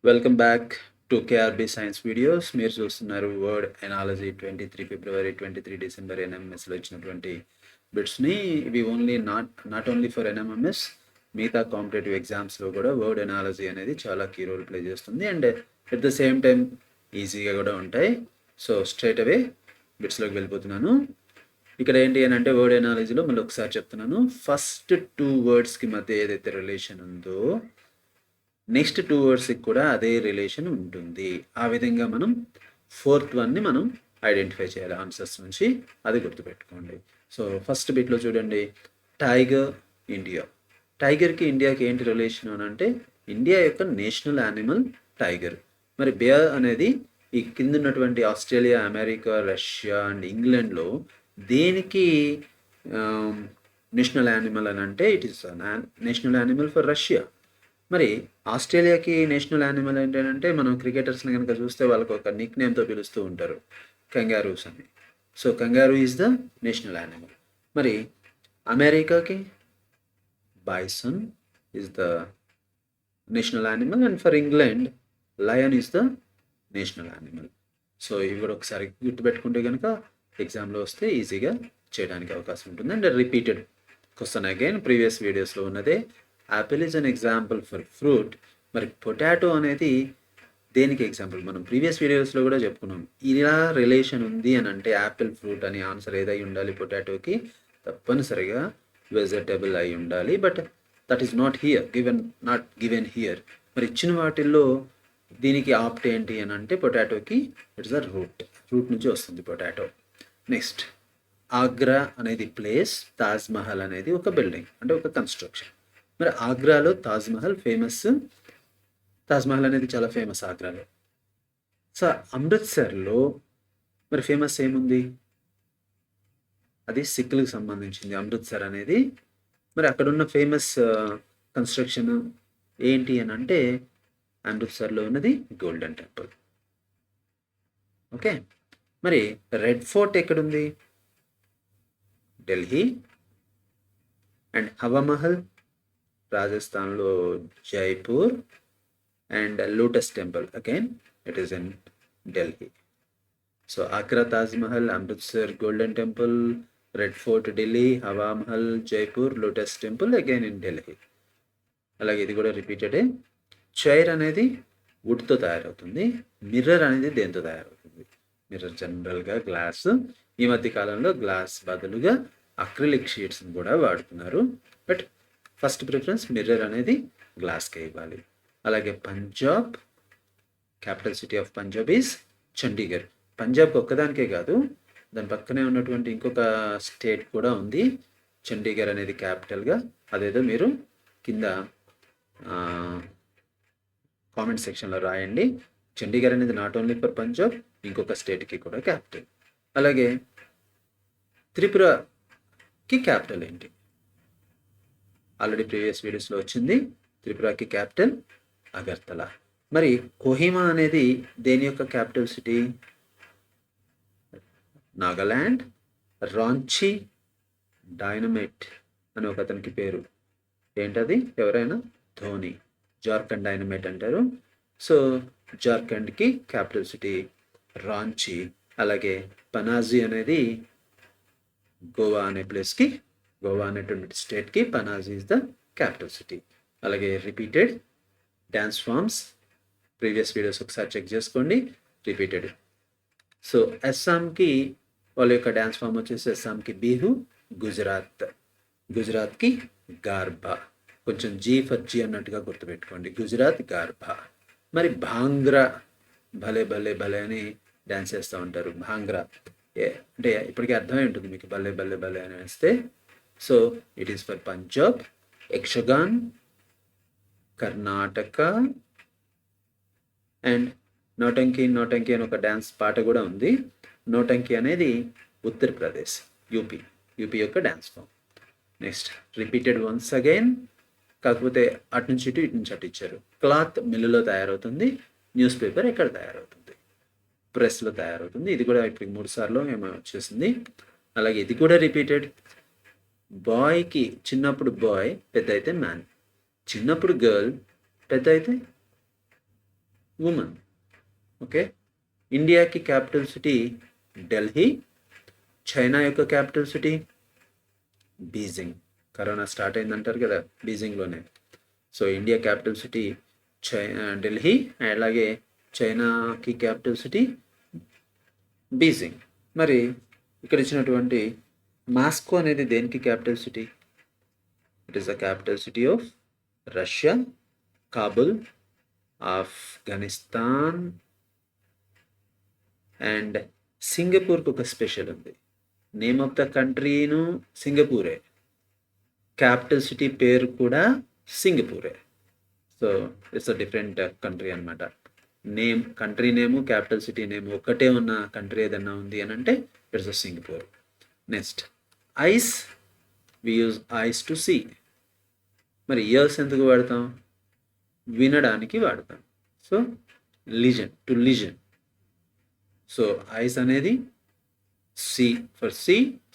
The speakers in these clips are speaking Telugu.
Welcome back to KRB science videos. మీరు చూస్తున్నారు వర్డ్ ఎనాలజీ 23 ఫిబ్రవరి 23 డిసెంబర్ ఎన్ఎంఎస్లో ఇచ్చినటువంటి బిట్స్ని. ఇవి నాట్ ఓన్లీ ఫర్ ఎన్ఎంఎంఎస్, మిగతా కాంపిటేటివ్ ఎగ్జామ్స్లో కూడా వర్డ్ ఎనాలజీ అనేది చాలా కీ రోల్ ప్లే చేస్తుంది and at the same time ఈజీగా కూడా ఉంటాయి. సో స్ట్రైట్ అవే బిట్స్లోకి వెళ్ళిపోతున్నాను. ఇక్కడ ఏంటి అని అంటే వర్డ్ ఎనాలజీలో మళ్ళీ ఒకసారి చెప్తున్నాను. ఫస్ట్ 2 వర్డ్స్కి మధ్య ఏదైతే రిలేషన్ ఉందో నెక్స్ట్ 2 వర్డ్స్కి కూడా అదే రిలేషన్ ఉంటుంది. ఆ విధంగా మనం ఫోర్త్ వన్ని మనం ఐడెంటిఫై చేయాలి ఆన్సర్స్ నుంచి. అది గుర్తుపెట్టుకోండి. సో ఫస్ట్ బిట్లో చూడండి, టైగర్ ఇండియా. టైగర్కి ఇండియాకి ఏంటి రిలేషన్ అని అంటే ఇండియా యొక్క నేషనల్ యానిమల్ టైగర్. మరి బేర్ అనేది ఈ కింద ఉన్నటువంటి ఆస్ట్రేలియా, అమెరికా, రష్యా అండ్ ఇంగ్లాండ్లో దేనికి నేషనల్ యానిమల్ అని అంటే it is national animal for Russia. మరి ఆస్ట్రేలియాకి నేషనల్ యానిమల్ ఏంటంటే మనం క్రికెటర్స్ని కనుక చూస్తే వాళ్ళకి ఒక నిక్ నేమ్తో పిలుస్తూ ఉంటారు, కంగారూస్ అని. So kangaroo is the national animal. మరి అమెరికాకి bison is the national animal and for England lion is the national animal. So ఇవి కూడా ఒకసారి గుర్తుపెట్టుకుంటే కనుక ఎగ్జామ్లో వస్తే ఈజీగా చేయడానికి అవకాశం ఉంటుంది. And repeated question again previous వీడియోస్లో ఉన్నదే. Apple is an example for fruit. మరి పొటాటో అనేది దేనికి ఎగ్జాంపుల్? మనం ప్రీవియస్ వీడియోస్లో కూడా చెప్పుకున్నాం. ఇలా రిలేషన్ ఉంది అని అంటే యాపిల్ ఫ్రూట్ అని ఆన్సర్ ఏదై ఉండాలి పొటాటోకి? తప్పనిసరిగా వెజిటబుల్ అయి ఉండాలి. But that is not given here. మరి ఇచ్చిన వాటిల్లో దీనికి ఆప్ట్ ఏంటి అని అంటే పొటాటోకి ఇట్స్ అ రూట్ నుంచి వస్తుంది పొటాటో. నెక్స్ట్, ఆగ్రా అనేది ప్లేస్, తాజ్ మహల్ అనేది ఒక బిల్డింగ్ అంటే ఒక కన్స్ట్రక్షన్. మరి ఆగ్రాలో తాజ్ మహల్ ఫేమస్. తాజ్ మహల్ అనేది చాలా ఫేమస్ ఆగ్రాలో. సో అమృత్సర్లో మరి ఫేమస్ ఏముంది? అది సిక్కులకు సంబంధించింది అమృత్సర్ అనేది. మరి అక్కడున్న ఫేమస్ కన్స్ట్రక్షన్ ఏంటి అని అంటే అమృత్సర్లో ఉన్నది గోల్డెన్ టెంపుల్. ఓకే. మరి రెడ్ ఫోర్ట్ ఎక్కడుంది? ఢిల్లీ. అండ్ హవామహల్ రాజస్థాన్లో Jaipur. And lotus temple again it is in Delhi. So Agra Taj Mahal, Amritsar golden temple, red fort Delhi, Hawa Mahal Jaipur, lotus temple again in Delhi. అలాగే ఇది కూడా రిపీటెడే. చైర్ అనేది వుడ్తో తయారవుతుంది. మిర్రర్ అనేది దేంతో తయారవుతుంది? మిర్రర్ జనరల్గా గ్లాస్. ఈ మధ్య కాలంలో గ్లాస్ బదులుగా అక్రిలిక్ షీట్స్ని కూడా వాడుతున్నారు. బట్ ఫస్ట్ ప్రిఫరెన్స్ మిర్రర్ అనేది గ్లాస్కే ఇవ్వాలి. అలాగే Punjab, capital city of Punjab is Chandigarh. పంజాబ్కి ఒక్కదానికే కాదు, దాని పక్కనే ఉన్నటువంటి ఇంకొక స్టేట్ కూడా ఉంది చండీగఢ్ అనేది క్యాపిటల్గా. అదేదో మీరు కింద కామెంట్ సెక్షన్లో రాయండి. చండీగఢ్ అనేది నాట్ ఓన్లీ ఫర్ పంజాబ్, ఇంకొక స్టేట్కి కూడా క్యాపిటల్. అలాగే త్రిపురకి క్యాపిటల్ ఏంటి? ఆల్రెడీ ప్రీవియస్ వీడియోస్లో వచ్చింది. త్రిపురకి క్యాపిటల్ అగర్తల. మరి కోహిమా అనేది దేని యొక్క capital city? Nagaland. Ranchi dynamite అని ఒక అతనికి పేరు. ఏంటది? ఎవరైనా? ధోని. జార్ఖండ్ డైనమైట్ అంటారు. సో జార్ఖండ్కి క్యాపిటల్ సిటీ రాంచీ. అలాగే పనాజీ అనేది గోవా అనే ప్లేస్కి, గోవా అనేటువంటి స్టేట్కి Panaji is the capital city. అలాగే repeated dance forms previous videos ఒకసారి చెక్ చేసుకోండి. రిపీటెడ్. సో అస్సాంకి వాళ్ళ యొక్క డ్యాన్స్ ఫామ్ వచ్చేసి అస్సాంకి బిహు. గుజరాత్కి గార్బా. కొంచెం జీ ఫర్ జీ అన్నట్టుగా గుర్తుపెట్టుకోండి. గుజరాత్ గార్బా. మరి భాంగ్రా, భలే భలే భలే అని డ్యాన్స్ చేస్తూ ఉంటారు. భాంగ్రా అంటే ఇప్పటికీ అర్థమై ఉంటుంది మీకు, భలే భలే భలే అని వేస్తే. So it is for Punjab. Yakshagana Karnataka. And Nautanki అని ఒక డ్యాన్స్ పాట కూడా ఉంది. నోటంకి అనేది ఉత్తరప్రదేశ్, యూపీ యొక్క dance form. Next, repeated once again, కాకపోతే అటు నుంచి ఇటు నుంచి అటు ఇచ్చారు. క్లాత్ మిల్లులో తయారవుతుంది. న్యూస్ పేపర్ ఎక్కడ తయారవుతుంది? ప్రెస్లో తయారవుతుంది. ఇది కూడా ఇప్పుడు 3 సార్లు ఏమో వచ్చేసింది. అలాగే ఇది కూడా రిపీటెడ్. బాయ్కి చిన్నప్పుడు బాయ్, పెద్ద అయితే మ్యాన్. చిన్నప్పుడు గర్ల్, పెద్ద అయితే ఉమెన్. ఓకే. ఇండియాకి క్యాపిటల్ సిటీ ఢిల్లీ. చైనా యొక్క capital city Beijing. Corona start అయిందంటారు కదా బీజింగ్లోనే. So India capital city Delhi, అలాగే చైనాకి క్యాపిటల్ సిటీ బీజింగ్. మరి ఇక్కడ ఇచ్చినటువంటి మాస్కో అనేది దేనికి capital city? It is the capital city of Russia. Kabul Afghanistan. And సింగపూర్కి ఒక స్పెషల్ ఉంది. నేమ్ ఆఫ్ ద కంట్రీను సింగపూరే, క్యాపిటల్ సిటీ పేరు కూడా సింగపూరే. So it's a different country అనమాట. Country name capital city name ఒక్కటే ఉన్న కంట్రీ ఏదన్నా ఉంది అని అంటే it's a Singapore. Next eyes, we use eyes to see. మరి ఇయర్స్ ఎందుకు వాడతాం? వినడానికి వాడతాం. So listen, to listen. So ice అనేది see for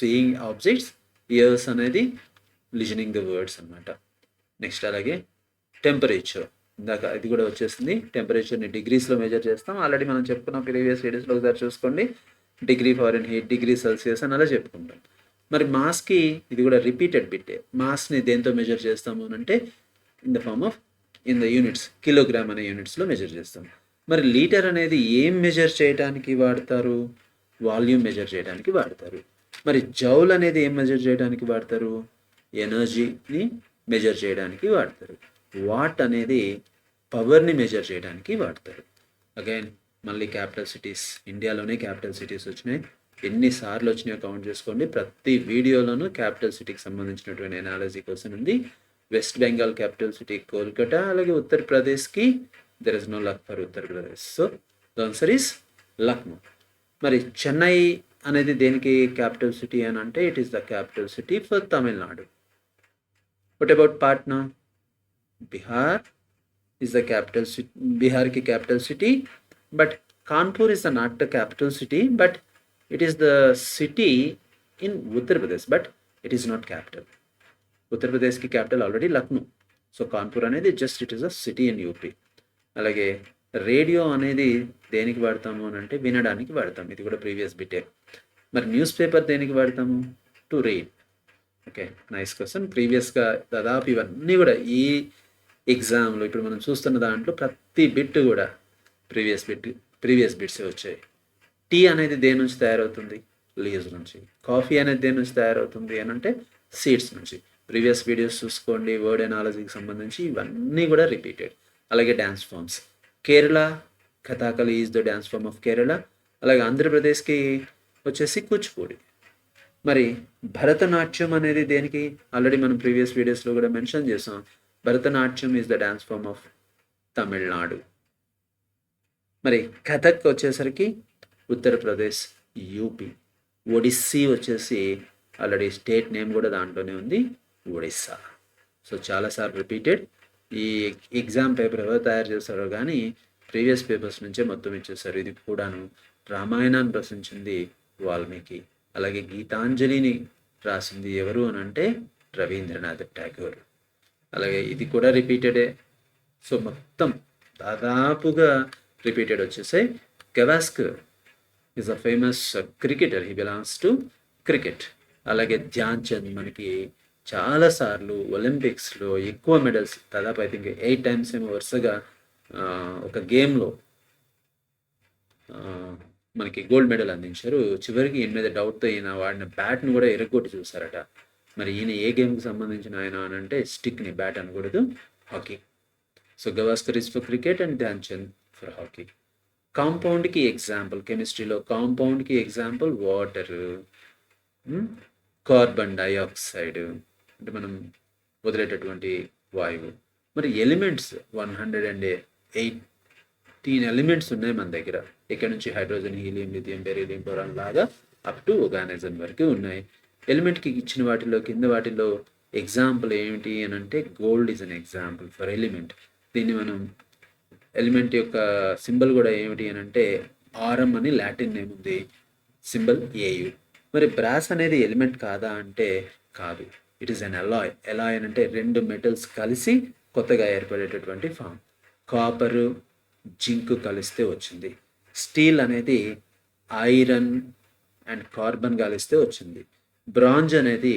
seeing objects, ears అనేది లిజనింగ్ ద వర్డ్స్ అనమాట. నెక్స్ట్ అలాగే టెంపరేచర్, ఇందాక ఇది కూడా వచ్చేసింది. టెంపరేచర్ని డిగ్రీస్లో మెజర్ చేస్తాం. ఆల్రెడీ మనం చెప్పుకున్నాం ప్రీవియస్ వీడియోస్లో, ఒకసారి చూసుకోండి. డిగ్రీ ఫారెన్హీట్, డిగ్రీ సెల్సియస్ అని అలా చెప్పుకుంటాం. మరి మాస్కి ఇది కూడా రిపీటెడ్ బిట్టే. మాస్ని దేంతో మెజర్ చేస్తాము అని అంటే in the form of in the units, kilogram అనే యూనిట్స్లో మెజర్ చేస్తాం. మరి లీటర్ అనేది ఏం మెజర్ చేయడానికి వాడతారు? వాల్యూమ్ మెజర్ చేయడానికి వాడతారు. మరి జౌల్ అనేది ఏం మెజర్ చేయడానికి వాడతారు? ఎనర్జీని మెజర్ చేయడానికి వాడతారు. వాట్ అనేది పవర్ని మెజర్ చేయడానికి వాడతారు. అగైన్ మళ్ళీ క్యాపిటల్ సిటీస్, ఇండియాలోనే క్యాపిటల్ సిటీస్ వచ్చినాయి. ఎన్నిసార్లు వచ్చినాయో కౌంట్ చేసుకోండి. ప్రతి వీడియోలోనూ క్యాపిటల్ సిటీకి సంబంధించినటువంటి ఎనాలజీ క్వశ్చన్ ఉంది. West Bengal capital city Kolkata, అలాగే ఉత్తరప్రదేశ్కి there is no luck for Uttar Pradesh. So the answer is Lucknow. మరి చెన్నై అనేది దేనికి క్యాపిటల్ సిటీ అని అంటే it is the capital city for Tamil Nadu. What about Patna? Bihar is the capital city, Bihar ki capital city, but Kanpur is not the capital city, but it is the city in Uttar Pradesh, but it is not capital. Uttar Pradesh ki capital already Lucknow, so Kanpur అనేది just it is a city in UP. అలాగే రేడియో అనేది దేనికి వాడతాము అని అంటే వినడానికి వాడతాం. ఇది కూడా ప్రీవియస్ బిటే. మరి న్యూస్ పేపర్ దేనికి వాడతాము? To read. Okay, nice question. ప్రీవియస్గా దాదాపు ఇవన్నీ కూడా ఈ ఎగ్జామ్లో ఇప్పుడు మనం చూస్తున్న దాంట్లో ప్రతి బిట్ కూడా ప్రీవియస్ బిట్సే వచ్చాయి. టీ అనేది దేని నుంచి తయారవుతుంది? లీవ్స్ నుంచి. కాఫీ అనేది దేని నుంచి తయారవుతుంది అని అంటే సీడ్స్ నుంచి. ప్రీవియస్ వీడియోస్ చూసుకోండి, వర్డ్ ఎనాలజీకి సంబంధించి ఇవన్నీ కూడా రిపీటెడ్. అలాగే dance forms, Kerala Kathakali is the dance form of Kerala. అలాగే ఆంధ్రప్రదేశ్కి వచ్చేసి కూచిపూడి. మరి భరతనాట్యం అనేది దేనికి? ఆల్రెడీ మనం ప్రీవియస్ వీడియోస్లో కూడా మెన్షన్ చేసాం. Bharatanatyam is the dance form of Tamil Nadu. మరి కథక్ వచ్చేసరికి ఉత్తరప్రదేశ్, యూపీ. ఒడిస్సీ వచ్చేసి ఆల్రెడీ స్టేట్ నేమ్ కూడా దాంట్లోనే ఉంది, ఒడిస్సా. సో చాలాసార్లు రిపీటెడ్. ఈ ఎగ్జామ్ పేపర్ ఎవరు తయారు చేశారో కానీ ప్రీవియస్ పేపర్స్ నుంచే మొత్తం ఇచ్చేసారు. ఇది కూడాను రామాయణాన్ని రచించింది వాల్మీకి. అలాగే గీతాంజలిని రాసింది ఎవరు అని అంటే రవీంద్రనాథ్ ఠాగూర్. అలాగే ఇది కూడా రిపీటెడే. సో మొత్తం దాదాపుగా రిపీటెడ్ వచ్చేసాయి. Gavaskar is a famous cricketer, he belongs to cricket. అలాగే ధ్యాన్ చంద్ మనకి చాలాసార్లు ఒలింపిక్స్లో ఎక్కువ మెడల్స్, దాదాపు ఐ థింక్ 8 times ఏమో వరుసగా ఒక గేమ్లో మనకి గోల్డ్ మెడల్ అందించారు. చివరికి ఈయన మీద డౌట్తో ఈయన వాడిన బ్యాట్ను కూడా ఎరగొట్టి చూసారట. మరి ఈయన ఏ గేమ్కి సంబంధించిన ఆయన అని అంటే స్టిక్ని, బ్యాట్ అనకూడదు, hockey. So Gavaskar is for cricket and Dhyan Chand for hockey. కాంపౌండ్కి ఎగ్జాంపుల్, కెమిస్ట్రీలో కాంపౌండ్కి ఎగ్జాంపుల్ వాటర్, కార్బన్ డైఆక్సైడ్ అంటే మనం వదిలేటటువంటి వాయువు. మరి ఎలిమెంట్స్ 118 ఎలిమెంట్స్ ఉన్నాయి మన దగ్గర. ఇక్కడ నుంచి hydrogen, helium, lithium, beryllium, boron లాగా అప్ టు ఆర్గానిజం వరకు ఉన్నాయి. ఎలిమెంట్కి ఇచ్చిన వాటిలో కింద వాటిలో ఎగ్జాంపుల్ ఏమిటి అని అంటే gold is an example for element. దీన్ని మనం ఎలిమెంట్ యొక్క సింబల్ కూడా ఏమిటి అని అంటే ఆర్ఎం అని లాటిన్ నేమ్ ఉంది, సింబల్ ఏయు. మరి బ్రాస్ అనేది ఎలిమెంట్ కాదా అంటే కాదు, it is an Alai. Alai అని అంటే 2 మెటల్స్ కలిసి కొత్తగా ఏర్పడేటటువంటి ఫామ్. కాపరు, జింక్ కలిస్తే వచ్చింది. స్టీల్ అనేది ఐరన్ అండ్ కార్బన్ కలిస్తే వచ్చింది. బ్రాంజ్ అనేది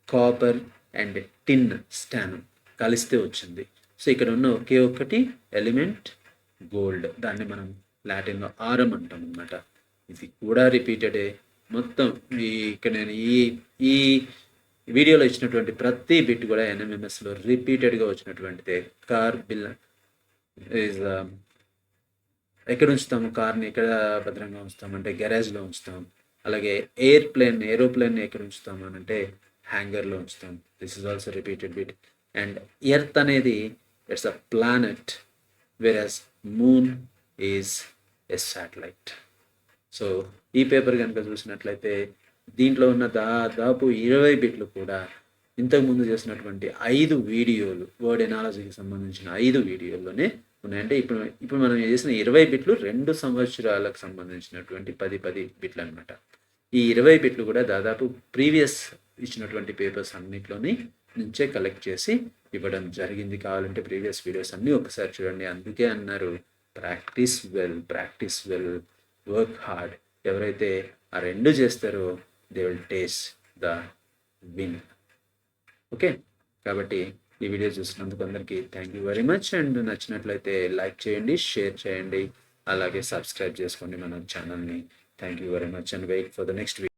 కాపర్ అండ్ టిన్ స్టాన్ కలిస్తే వచ్చింది. సో ఇక్కడ ఉన్న ఒకే ఒక్కటి ఎలిమెంట్ గోల్డ్. దాన్ని మనం లాటిన్లో ఆరం అంటాం అనమాట. ఇది కూడా రిపీటెడే. మొత్తం ఇక్కడ నేను ఈ వీడియోలో ఇచ్చినటువంటి ప్రతి బిట్ కూడా ఎన్ఎంఎంఎస్లో రిపీటెడ్గా వచ్చినటువంటిదే. కార్ బిల్ ఈజ్ ఎక్కడ ఉంచుతాము, కార్ని ఎక్కడ భద్రంగా ఉంచుతామంటే గ్యారేజ్లో ఉంచుతాం. అలాగే ఏరోప్లేన్ ఎక్కడ ఉంచుతాము అని అంటే హ్యాంగర్లో ఉంచుతాం. This is also repeated bit. And earth అనేది it's a planet, versus moon is a satellite. So ఈ పేపర్ కనుక చూసినట్లయితే దీంట్లో ఉన్న దాదాపు 20 బిట్లు కూడా ఇంతకుముందు చేసినటువంటి 5 వీడియోలు, వర్డ్ ఎనాలజీకి సంబంధించిన 5 వీడియోల్లోనే ఉన్నాయంటే ఇప్పుడు మనం చేసిన 20 బిట్లు 2 సంవత్సరాలకు సంబంధించినటువంటి 10 బిట్లు అనమాట. ఈ 20 బిట్లు కూడా దాదాపు ప్రీవియస్ ఇచ్చినటువంటి పేపర్స్ అన్నిట్లోని నుంచే కలెక్ట్ చేసి ఇవ్వడం జరిగింది. కావాలంటే ప్రీవియస్ వీడియోస్ అన్నీ ఒకసారి చూడండి. అందుకే అన్నారు ప్రాక్టీస్ వెల్, వర్క్ హార్డ్. ఎవరైతే ఆ 2 చేస్తారో they will taste the win. Okay, కాబట్టి ఈ వీడియో చూసినందుకు అందరికీ thank you very much. And నచ్చినట్లయితే లైక్ చేయండి, షేర్ చేయండి, అలాగే సబ్స్క్రైబ్ చేసుకోండి మన ఛానల్ని. Thank you very much and wait for the next video.